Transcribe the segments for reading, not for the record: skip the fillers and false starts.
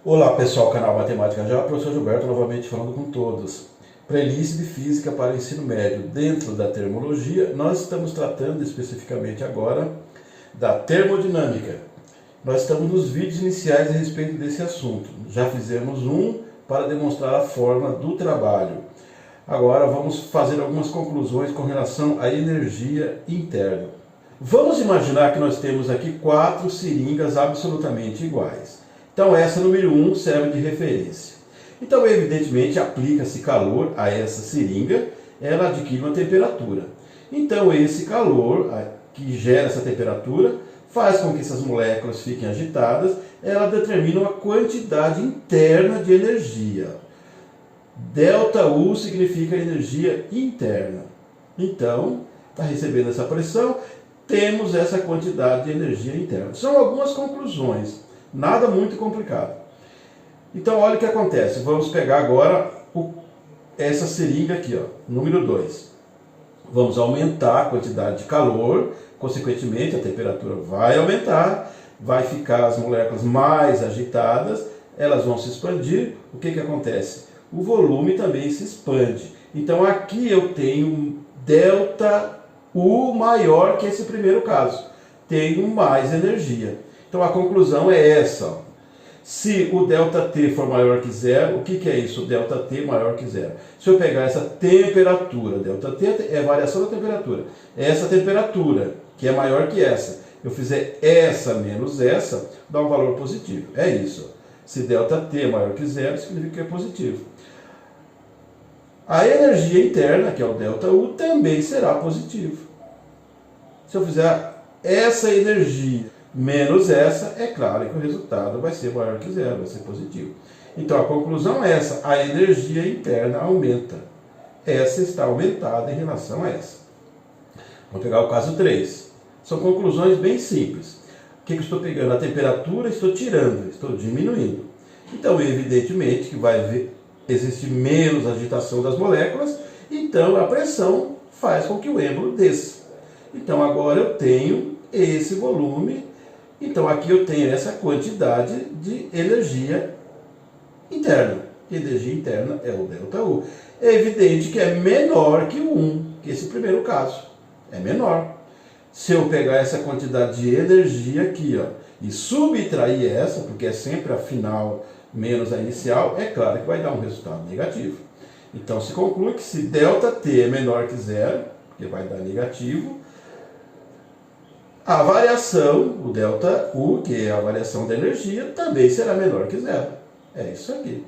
Olá pessoal, canal Matemática Já, professor Gilberto novamente falando com todos. Playlist de Física para o Ensino Médio. Dentro da termologia, nós estamos tratando especificamente agora da termodinâmica. Nós estamos nos vídeos iniciais a respeito desse assunto. Já fizemos um para demonstrar a forma do trabalho. Agora vamos fazer algumas conclusões com relação à energia interna. Vamos imaginar que nós temos aqui 4 seringas absolutamente iguais. Então essa número 1 serve de referência. Então evidentemente aplica-se calor a essa seringa, ela adquire uma temperatura. Então esse calor que gera essa temperatura faz com que essas moléculas fiquem agitadas, ela determina uma quantidade interna de energia. ΔU significa energia interna. Então, está recebendo essa pressão, temos essa quantidade de energia interna. São algumas conclusões. Nada muito complicado. Então, olha o que acontece. Vamos pegar agora essa seringa aqui, ó, número 2. Vamos aumentar a quantidade de calor, consequentemente a temperatura vai aumentar, vai ficar as moléculas mais agitadas, elas vão se expandir. O que acontece? O volume também se expande. Então, aqui eu tenho ΔU maior que esse primeiro caso. Tenho mais energia. Então a conclusão é essa. Ó. Se o ΔT for maior que zero, o que é isso? O ΔT maior que zero. Se eu pegar essa temperatura, ΔT é a variação da temperatura. Essa temperatura, que é maior que essa, eu fizer essa menos essa, dá um valor positivo. É isso. Ó. Se ΔT é maior que zero, significa que é positivo. A energia interna, que é o ΔU, também será positivo. Se eu fizer essa energia menos essa, é claro que o resultado vai ser maior que zero, vai ser positivo. Então a conclusão é essa, a energia interna aumenta. Essa está aumentada em relação a essa. Vamos pegar o caso 3. São conclusões bem simples. O que eu estou pegando? A temperatura, estou tirando, estou diminuindo. Então evidentemente que vai existir menos agitação das moléculas, então a pressão faz com que o êmbolo desça. Então agora eu tenho esse volume. Então aqui eu tenho essa quantidade de energia interna. Energia interna é o ΔU. É evidente que é menor que o 1, que esse primeiro caso. É menor. Se eu pegar essa quantidade de energia aqui, ó, e subtrair essa, porque é sempre a final menos a inicial, é claro que vai dar um resultado negativo. Então se conclui que se ΔT é menor que zero, porque vai dar negativo, a variação, o ΔU, que é a variação da energia, também será menor que zero. É isso aqui.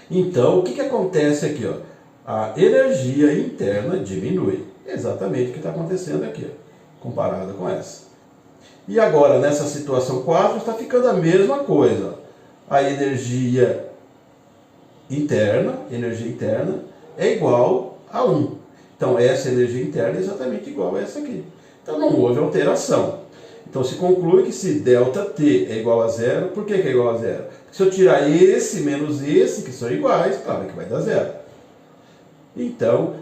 Então, o que acontece aqui? Ó? A energia interna diminui. Exatamente o que está acontecendo aqui, ó, comparado com essa. E agora, nessa situação 4, está ficando a mesma coisa. Ó. A energia interna é igual a 1. Então, essa energia interna é exatamente igual a essa aqui. Então não houve alteração. Então se conclui que se ΔT é igual a zero, por que é igual a zero? Porque se eu tirar esse menos esse, que são iguais, claro que vai dar zero. Então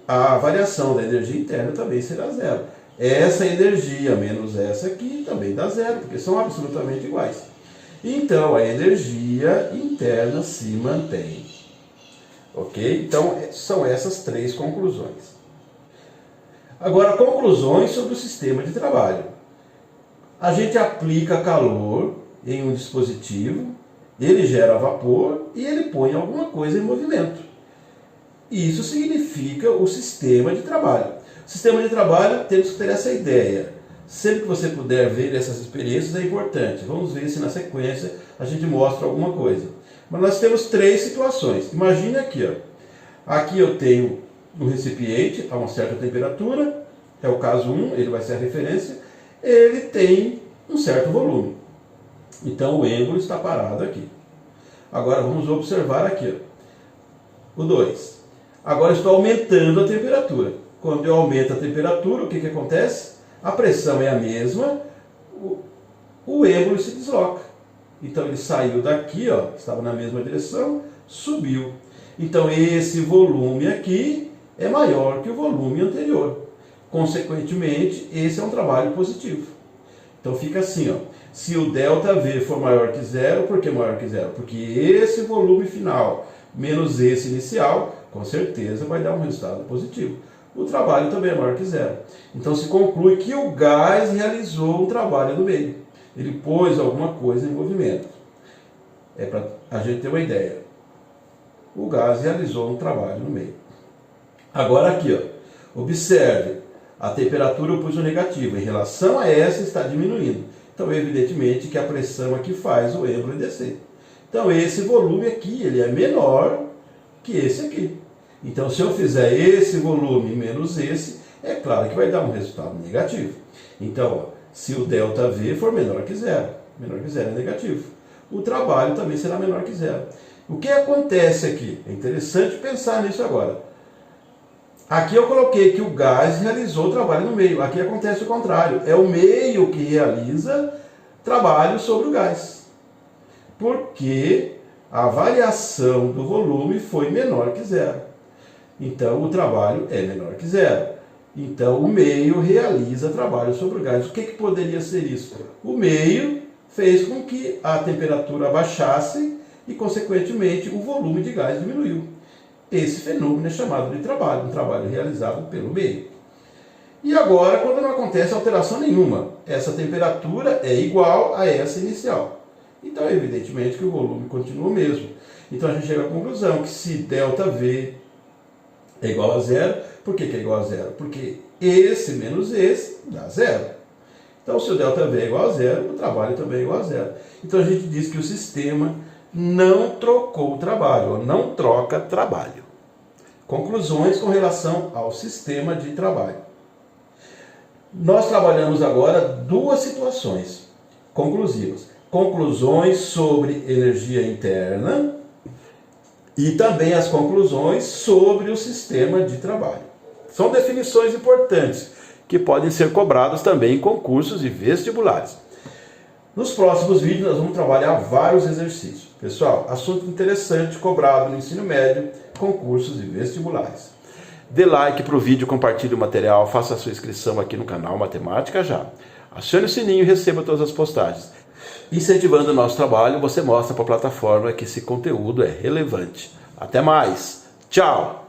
a variação da energia interna também será zero. Essa energia menos essa aqui também dá zero, porque são absolutamente iguais. Então a energia interna se mantém. Ok? Então são essas 3 conclusões. Agora, conclusões sobre o sistema de trabalho. A gente aplica calor em um dispositivo, ele gera vapor e ele põe alguma coisa em movimento. Isso significa o sistema de trabalho. O sistema de trabalho, temos que ter essa ideia. Sempre que você puder ver essas experiências é importante. Vamos ver se na sequência a gente mostra alguma coisa. Mas nós temos 3 situações. Imagine aqui, ó. Aqui eu tenho no recipiente a uma certa temperatura, é o caso 1, ele vai ser a referência, ele tem um certo volume. Então o êmbolo está parado aqui. Agora vamos observar aqui, ó, o 2. Agora estou aumentando a temperatura. Quando eu aumento a temperatura, o que acontece? A pressão é a mesma, o êmbolo se desloca. Então ele saiu daqui, ó, estava na mesma direção, subiu. Então esse volume aqui é maior que o volume anterior. Consequentemente, esse é um trabalho positivo. Então fica assim, ó. Se o ΔV for maior que zero, por que maior que zero? Porque esse volume final menos esse inicial, com certeza vai dar um resultado positivo. O trabalho também é maior que zero. Então se conclui que o gás realizou um trabalho no meio. Ele pôs alguma coisa em movimento. É para a gente ter uma ideia. O gás realizou um trabalho no meio. Agora aqui, ó, observe, a temperatura eu pus no negativo. Em relação a essa está diminuindo. Então evidentemente que a pressão aqui faz o êmbolo descer. Então esse volume aqui ele é menor que esse aqui. Então se eu fizer esse volume menos esse, é claro que vai dar um resultado negativo. Então, ó, se o ΔV for menor que zero é negativo. O trabalho também será menor que zero. O que acontece aqui? É interessante pensar nisso agora. Aqui eu coloquei que o gás realizou o trabalho no meio. Aqui acontece o contrário. É o meio que realiza trabalho sobre o gás. Porque a variação do volume foi menor que zero. Então o trabalho é menor que zero. Então o meio realiza trabalho sobre o gás. O que poderia ser isso? O meio fez com que a temperatura abaixasse e, consequentemente, o volume de gás diminuiu. Esse fenômeno é chamado de trabalho, um trabalho realizado pelo meio. E agora, quando não acontece alteração nenhuma, essa temperatura é igual a essa inicial. Então, evidentemente, que o volume continua o mesmo. Então, a gente chega à conclusão que se ΔV é igual a zero, por que é igual a zero? Porque esse menos esse dá zero. Então, se o ΔV é igual a zero, o trabalho também é igual a zero. Então, a gente diz que o sistema não trocou o trabalho, ou não troca trabalho. Conclusões com relação ao sistema de trabalho. Nós trabalhamos agora duas situações conclusivas. Conclusões sobre energia interna e também as conclusões sobre o sistema de trabalho. São definições importantes que podem ser cobradas também em concursos e vestibulares. Nos próximos vídeos nós vamos trabalhar vários exercícios. Pessoal, assunto interessante cobrado no ensino médio, concursos e vestibulares. Dê like para o vídeo, compartilhe o material, faça a sua inscrição aqui no canal Matemática Já. Acione o sininho e receba todas as postagens. Incentivando o nosso trabalho, você mostra para a plataforma que esse conteúdo é relevante. Até mais! Tchau!